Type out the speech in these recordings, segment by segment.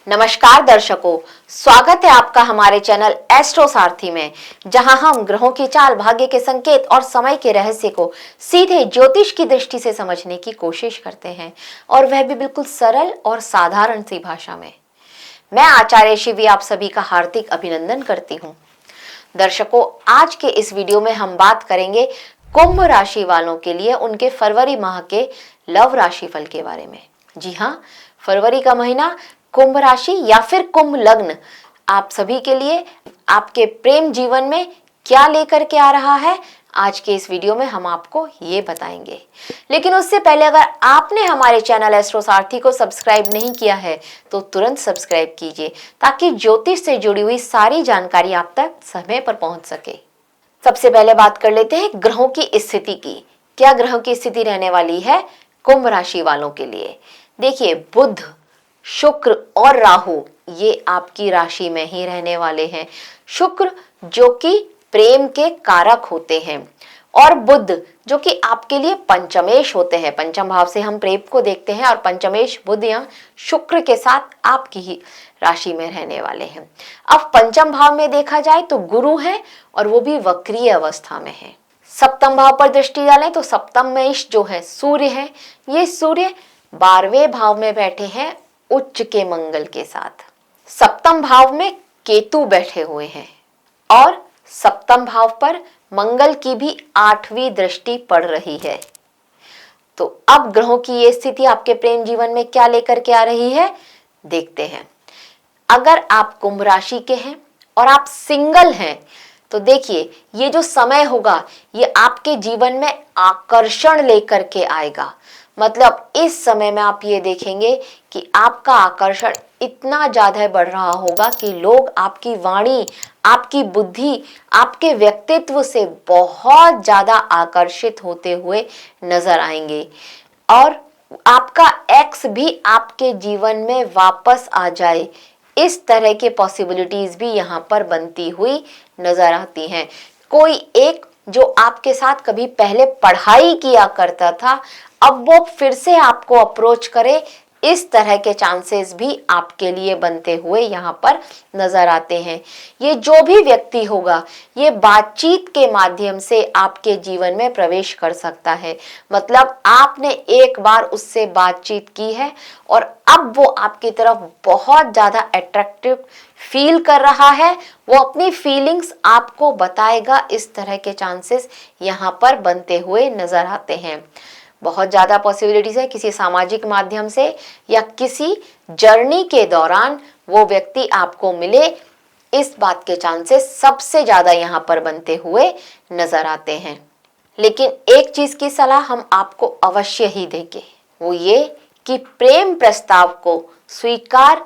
नमस्कार दर्शकों, स्वागत है आपका हमारे चैनल एस्ट्रो सारथी में, जहां हम ग्रहों की चाल, भाग्य के संकेत और समय के रहस्य को सीधे ज्योतिष की दृष्टि से समझने की कोशिश करते हैं, और वह भी बिल्कुल सरल और साधारण सी भाषा में। मैं आचार्य शिवी आप सभी का हार्दिक अभिनंदन करती हूँ। दर्शकों, आज के इस वीडियो में हम बात करेंगे कुंभ राशि वालों के लिए उनके फरवरी माह के लव राशिफल के बारे में। जी हाँ, फरवरी का महीना कुंभ राशि या फिर कुंभ लग्न आप सभी के लिए आपके प्रेम जीवन में क्या लेकर के आ रहा है, आज के इस वीडियो में हम आपको ये बताएंगे। लेकिन उससे पहले अगर आपने हमारे चैनल एस्ट्रो सारथी को सब्सक्राइब नहीं किया है तो तुरंत सब्सक्राइब कीजिए, ताकि ज्योतिष से जुड़ी हुई सारी जानकारी आप तक समय पर पहुंच सके। सबसे पहले बात कर लेते हैं ग्रहों की स्थिति की। क्या ग्रहों की स्थिति रहने वाली है कुंभ राशि वालों के लिए? देखिए, बुध, शुक्र और राहु ये आपकी राशि में ही रहने वाले हैं। शुक्र जो कि प्रेम के कारक होते हैं, और बुध जो कि आपके लिए पंचमेश होते हैं। पंचम भाव से हम प्रेम को देखते हैं, और पंचमेश बुध या शुक्र के साथ आपकी ही राशि में रहने वाले हैं। अब पंचम भाव में देखा जाए तो गुरु है, और वो भी वक्रीय अवस्था में है। सप्तम भाव पर दृष्टि डालें तो सप्तमेश जो है सूर्य है। ये सूर्य 12वें भाव में बैठे हैं उच्च के मंगल के साथ। सप्तम भाव में केतु बैठे हुए हैं, और सप्तम भाव पर मंगल की भी 8वीं दृष्टि पड़ रही है। तो अब ग्रहों की ये स्थिति आपके प्रेम जीवन में क्या लेकर के आ रही है, देखते हैं। अगर आप कुंभ राशि के हैं और आप सिंगल हैं तो देखिए, ये जो समय होगा ये आपके जीवन में आकर्षण लेकर के आएगा। मतलब इस समय में आप ये देखेंगे कि आपका आकर्षण इतना ज्यादा बढ़ रहा होगा कि लोग आपकी वाणी, आपकी बुद्धि, आपके व्यक्तित्व से बहुत ज्यादा आकर्षित होते हुए नजर आएंगे, और आपका एक्स भी आपके जीवन में वापस आ जाए, इस तरह के पॉसिबिलिटीज भी यहाँ पर बनती हुई नजर आती हैं। कोई एक जो आपके साथ कभी पहले पढ़ाई किया करता था, अब वो फिर से आपको अप्रोच करे, इस तरह के चांसेस भी आपके लिए बनते हुए यहाँ पर नजर आते हैं। ये जो भी व्यक्ति होगा ये बातचीत के माध्यम से आपके जीवन में प्रवेश कर सकता है। मतलब आपने एक बार उससे बातचीत की है और अब वो आपकी तरफ बहुत ज्यादा अट्रैक्टिव फील कर रहा है, वो अपनी फीलिंग्स आपको बताएगा। इस तरह के चांसेस यहाँ पर बनते हुए नजर आते हैं। बहुत ज़्यादा पॉसिबिलिटीज है किसी सामाजिक माध्यम से या किसी जर्नी के दौरान वो व्यक्ति आपको मिले, इस बात के चांसेस सबसे ज़्यादा यहाँ पर बनते हुए नजर आते हैं। लेकिन एक चीज़ की सलाह हम आपको अवश्य ही देंगे, वो ये कि प्रेम प्रस्ताव को स्वीकार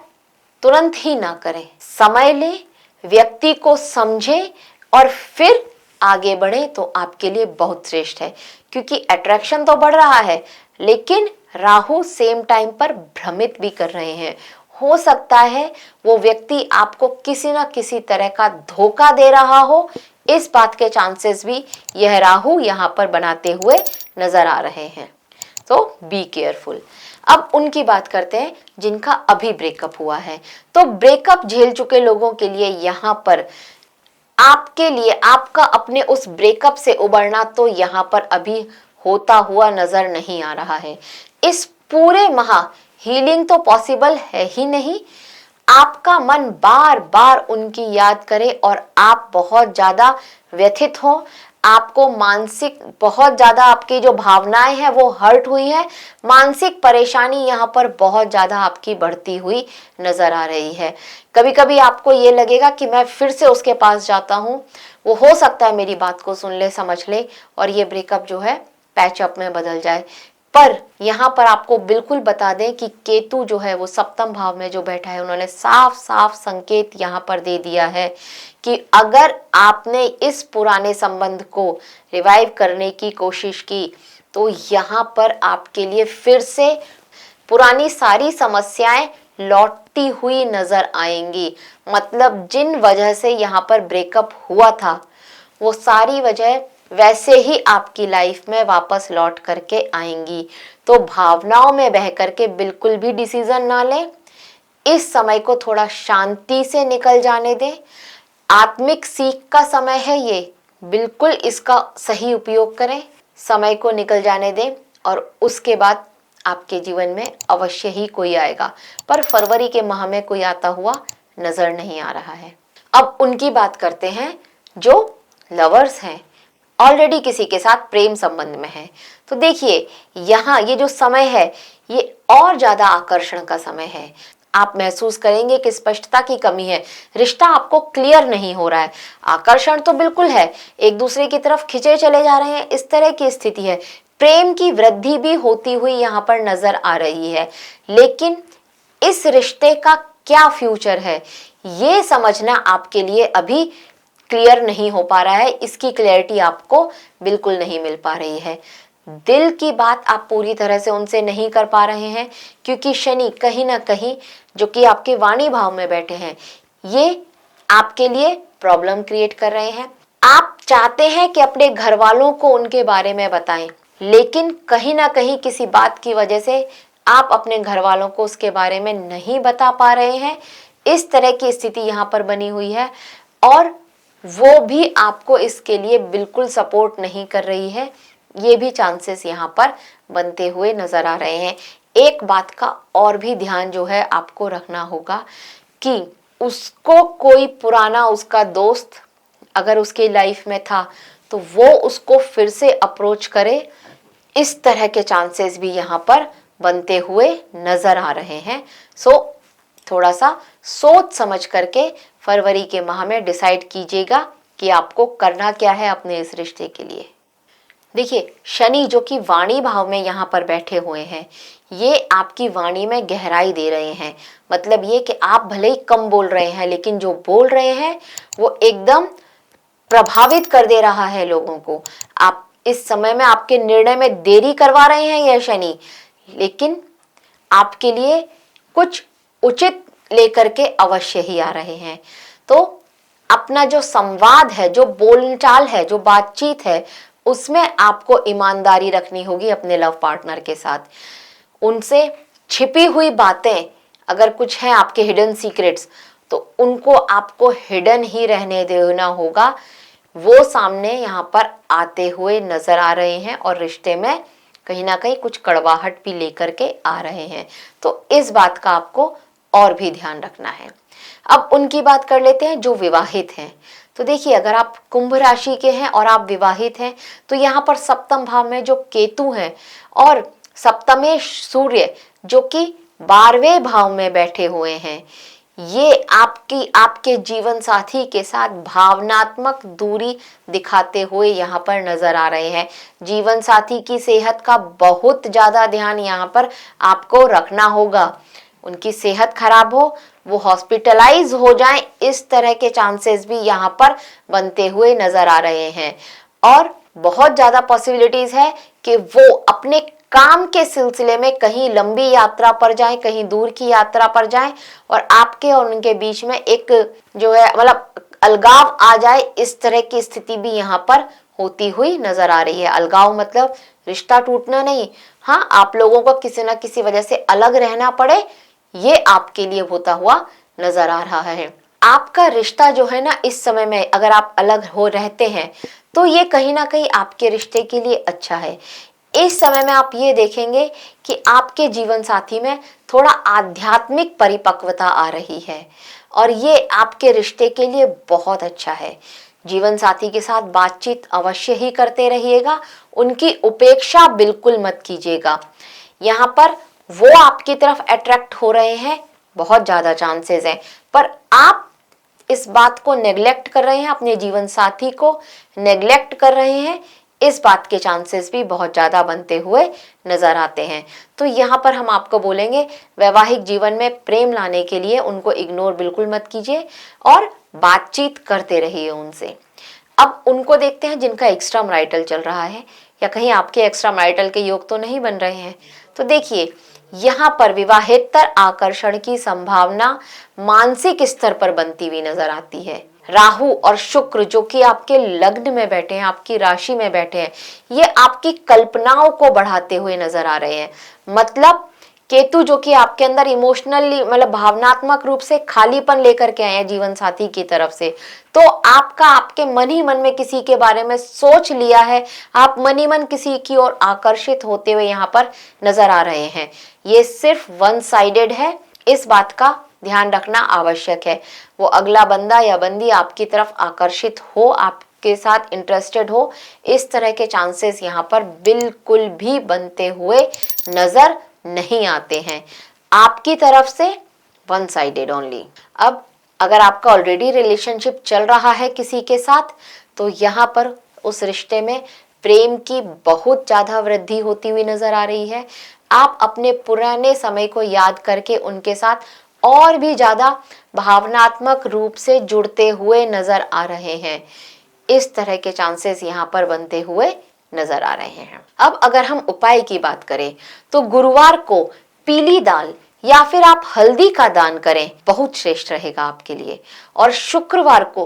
तुरंत ही ना करें। समय लें, व्यक्ति को समझें और फिर आगे बढ़े तो आपके लिए बहुत श्रेष्ठ है। क्योंकि अट्रैक्शन तो बढ़ रहा है, लेकिन राहु सेम टाइम पर भ्रमित भी कर रहे हैं। हो सकता है वो व्यक्ति आपको किसी ना किसी तरह का धोखा दे रहा हो, इस बात के चांसेस भी यह राहु यहाँ पर बनाते हुए नजर आ रहे हैं। तो बी केयरफुल। अब उनकी बात करते हैं जिनका अभी ब्रेकअप हुआ है। तो ब्रेकअप झेल चुके लोगों के लिए यहाँ पर आपके लिए आपका अपने उस ब्रेकअप से उबरना तो यहाँ पर अभी होता हुआ नजर नहीं आ रहा है। इस पूरे माह हीलिंग तो पॉसिबल है ही नहीं। आपका मन बार बार उनकी याद करे और आप बहुत ज्यादा व्यथित हो, आपको मानसिक बहुत ज्यादा आपकी जो भावनाएं हैं वो हर्ट हुई है, मानसिक परेशानी यहाँ पर बहुत ज्यादा आपकी बढ़ती हुई नजर आ रही है। कभी कभी आपको ये लगेगा कि मैं फिर से उसके पास जाता हूँ, वो हो सकता है मेरी बात को सुन ले, समझ ले, और ये ब्रेकअप जो है पैचअप में बदल जाए। पर यहाँ पर आपको बिल्कुल बता दें कि केतु जो है वो सप्तम भाव में जो बैठा है, उन्होंने साफ साफ संकेत यहाँ पर दे दिया है कि अगर आपने इस पुराने संबंध को रिवाइव करने की कोशिश की तो यहाँ पर आपके लिए फिर से पुरानी सारी समस्याएं लौटती हुई नजर आएंगी। मतलब जिन वजह से यहाँ पर ब्रेकअप हुआ था वो सारी वजह वैसे ही आपकी लाइफ में वापस लौट करके आएंगी। तो भावनाओं में बह करके बिल्कुल भी डिसीजन ना लें, इस समय को थोड़ा शांति से निकल जाने दें। आत्मिक सीख का समय है ये, बिल्कुल इसका सही उपयोग करें। समय को निकल जाने दें और उसके बाद आपके जीवन में अवश्य ही कोई आएगा, पर फरवरी के माह में कोई आता हुआ नजर नहीं आ रहा है। अब उनकी बात करते हैं जो लवर्स हैं, ऑलरेडी किसी के साथ प्रेम संबंध में है। तो देखिए यहाँ ये जो समय है ये और ज्यादा आकर्षण का समय है। आप महसूस करेंगे कि स्पष्टता की कमी है, रिश्ता आपको क्लियर नहीं हो रहा है। आकर्षण तो बिल्कुल है, एक दूसरे की तरफ खिंचे चले जा रहे हैं, इस तरह की स्थिति है। प्रेम की वृद्धि भी होती हुई यहाँ पर नजर आ रही है, लेकिन इस रिश्ते का क्या फ्यूचर है ये समझना आपके लिए अभी क्लियर नहीं हो पा रहा है। इसकी क्लैरिटी आपको बिल्कुल नहीं मिल पा रही है। दिल की बात आप पूरी तरह से उनसे नहीं कर पा रहे हैं, क्योंकि शनि कहीं ना कहीं जो कि आपके वाणी भाव में बैठे हैं, ये आपके लिए प्रॉब्लम क्रिएट कर रहे हैं। आप चाहते हैं कि अपने घर वालों को उनके बारे में बताएं, लेकिन कहीं ना कहीं किसी बात की वजह से आप अपने घर वालों को उसके बारे में नहीं बता पा रहे हैं। इस तरह की स्थिति यहाँ पर बनी हुई है और वो भी आपको इसके लिए बिल्कुल सपोर्ट नहीं कर रही है। ये भी चांसेस यहाँ पर बनते हुए नजर आ रहे हैं। एक बात का और भी ध्यान जो है आपको रखना होगा कि उसको कोई पुराना उसका दोस्त अगर उसके लाइफ में था तो वो उसको फिर से अप्रोच करे, इस तरह के चांसेस भी यहाँ पर बनते हुए नजर आ रहे हैं। सो थोड़ा सा सोच समझ करके फरवरी के माह में डिसाइड कीजिएगा कि आपको करना क्या है अपने इस रिश्ते के लिए। देखिए शनि जो कि वाणी भाव में यहाँ पर बैठे हुए हैं, ये आपकी वाणी में गहराई दे रहे हैं। मतलब ये कि आप भले ही कम बोल रहे हैं, लेकिन जो बोल रहे हैं वो एकदम प्रभावित कर दे रहा है लोगों को। आप इस समय में आपके निर्णय में देरी करवा रहे हैं यह शनि, लेकिन आपके लिए कुछ उचित लेकर के अवश्य ही आ रहे हैं। तो अपना जो संवाद है, जो बोलचाल है, जो बातचीत है, उसमें आपको ईमानदारी रखनी होगी अपने लव पार्टनर के साथ। उनसे छिपी हुई बातें अगर कुछ हैं, आपके हिडन सीक्रेट्स, तो उनको आपको हिडन ही रहने देना होगा। वो सामने यहाँ पर आते हुए नजर आ रहे हैं और रिश्ते में कहीं ना कहीं कुछ कड़वाहट भी लेकर के आ रहे हैं। तो इस बात का आपको और भी ध्यान रखना है। अब उनकी बात कर लेते हैं जो विवाहित हैं। तो देखिए अगर आप कुंभ राशि के हैं और आप विवाहित हैं तो यहाँ पर सप्तम भाव में जो केतु हैं और सप्तमे सूर्य जो कि 12वें भाव में बैठे हुए हैं, ये आपके जीवन साथी के साथ भावनात्मक दूरी दिखाते हुए यहाँ पर नजर आ रहे हैं। जीवन साथी की सेहत का बहुत ज्यादा ध्यान यहाँ पर आपको रखना होगा। उनकी सेहत खराब हो, वो हॉस्पिटलाइज हो जाएं, इस तरह के चांसेस भी यहाँ पर बनते हुए नजर आ रहे हैं। और बहुत ज्यादा पॉसिबिलिटीज है कि वो अपने काम के सिलसिले में कहीं लंबी यात्रा पर जाएं, कहीं दूर की यात्रा पर जाएं और आपके और उनके बीच में एक जो है मतलब अलगाव आ जाए, इस तरह की स्थिति भी यहाँ पर होती हुई नजर आ रही है। अलगाव मतलब रिश्ता टूटना नहीं, हाँ आप लोगों को किसी न किसी वजह से अलग रहना पड़े, ये आपके लिए होता हुआ नजर आ रहा है। आपका रिश्ता जो है ना, इस समय में अगर आप अलग हो रहते हैं तो ये कहीं ना कहीं आपके रिश्ते के लिए अच्छा है। इस समय में आप ये देखेंगे कि आपके जीवन साथी में थोड़ा आध्यात्मिक परिपक्वता आ रही है और ये आपके रिश्ते के लिए बहुत अच्छा है। जीवन साथी के साथ बातचीत अवश्य ही करते रहिएगा, उनकी उपेक्षा बिल्कुल मत कीजिएगा। यहाँ पर वो आपकी तरफ अट्रैक्ट हो रहे हैं, बहुत ज्यादा चांसेस हैं, पर आप इस बात को नेग्लेक्ट कर रहे हैं, अपने जीवन साथी को नेग्लेक्ट कर रहे हैं, इस बात के चांसेस भी बहुत ज्यादा बनते हुए नजर आते हैं। तो यहाँ पर हम आपको बोलेंगे वैवाहिक जीवन में प्रेम लाने के लिए उनको इग्नोर बिल्कुल मत कीजिए और बातचीत करते रहिए उनसे। अब उनको देखते हैं जिनका एक्स्ट्रा मैरिटल चल रहा है, या कहीं आपके एक्स्ट्रा मैरिटल के योग तो नहीं बन रहे हैं। तो देखिए यहाँ पर विवाहेतर आकर्षण की संभावना मानसिक स्तर पर बनती हुई नजर आती है। राहु और शुक्र जो कि आपके लग्न में बैठे हैं, आपकी राशि में बैठे हैं, ये आपकी कल्पनाओं को बढ़ाते हुए नजर आ रहे हैं। मतलब केतु जो कि आपके अंदर इमोशनली मतलब भावनात्मक रूप से खालीपन लेकर के आए हैं जीवन साथी की तरफ से, तो आपके मन ही मन में किसी के बारे में सोच लिया है, आप मन ही मन किसी की ओर आकर्षित होते हुए यहाँ पर नजर आ रहे हैं। ये सिर्फ वन साइडेड है, इस बात का ध्यान रखना आवश्यक है। वो अगला बंदा या बंदी आपकी तरफ आकर्षित हो, आपके साथ इंटरेस्टेड हो, इस तरह के चांसेस यहाँ पर बिल्कुल भी बनते हुए नजर नहीं आते हैं। आपकी तरफ से वन साइडेड ओनली। अब अगर आपका ऑलरेडी रिलेशनशिप चल रहा है किसी के साथ, तो यहाँ पर उस रिश्ते में प्रेम की बहुत ज्यादा वृद्धि होती हुई नजर आ रही है। आप अपने पुराने समय को याद करके उनके साथ और भी ज्यादा भावनात्मक रूप से जुड़ते हुए नजर आ रहे हैं। इस तरह के चांसेस यहाँ पर बनते हुए नजर आ रहे हैं। अब अगर हम उपाय की बात करें तो गुरुवार को पीली दाल या फिर आप हल्दी का दान करें, बहुत श्रेष्ठ रहेगा आपके लिए। और शुक्रवार को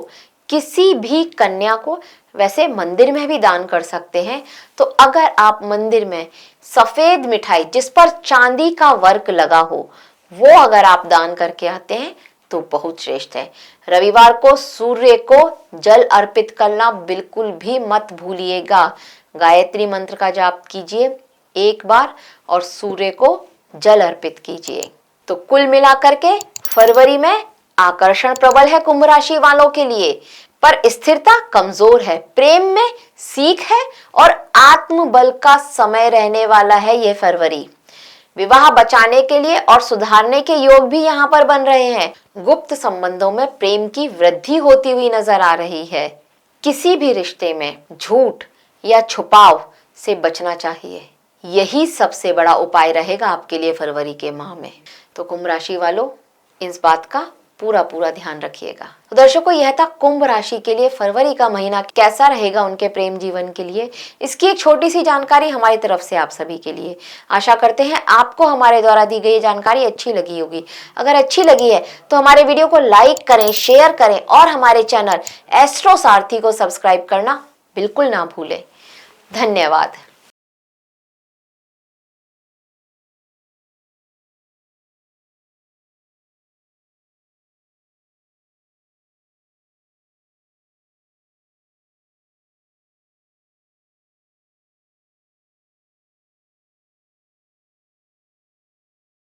किसी भी कन्या को, वैसे मंदिर में भी दान कर सकते हैं, तो अगर आप मंदिर में सफेद मिठाई जिस पर चांदी का वर्क लगा हो वो अगर आप दान करके आते हैं तो बहुत श्रेष्ठ है। रविवार को सूर्य को जल अर्पित करना बिल्कुल भी मत भूलिएगा। गायत्री मंत्र का जाप कीजिए एक बार और सूर्य को जल अर्पित कीजिए। तो कुल मिलाकर के फरवरी में आकर्षण प्रबल है कुंभ राशि वालों के लिए, पर स्थिरता कमजोर है। प्रेम में सीख है और आत्मबल का समय रहने वाला है ये फरवरी। विवाह बचाने के लिए और सुधारने के योग भी यहाँ पर बन रहे हैं। गुप्त संबंधों में प्रेम की वृद्धि होती हुई नजर आ रही है। किसी भी रिश्ते में झूठ या छुपाव से बचना चाहिए, यही सबसे बड़ा उपाय रहेगा आपके लिए फरवरी के माह में। तो कुंभ राशि वालों, इस बात का पूरा ध्यान रखिएगा। तो दर्शकों, यह था कुंभ राशि के लिए फरवरी का महीना कैसा रहेगा उनके प्रेम जीवन के लिए। इसकी एक छोटी सी जानकारी हमारी तरफ से आप सभी के लिए। आशा करते हैं आपको हमारे द्वारा दी गई जानकारी अच्छी लगी होगी। अगर अच्छी लगी है तो हमारे वीडियो को लाइक करें, शेयर करें और हमारे चैनल एस्ट्रो सारथी को सब्सक्राइब करना बिल्कुल ना भूलें। धन्यवाद।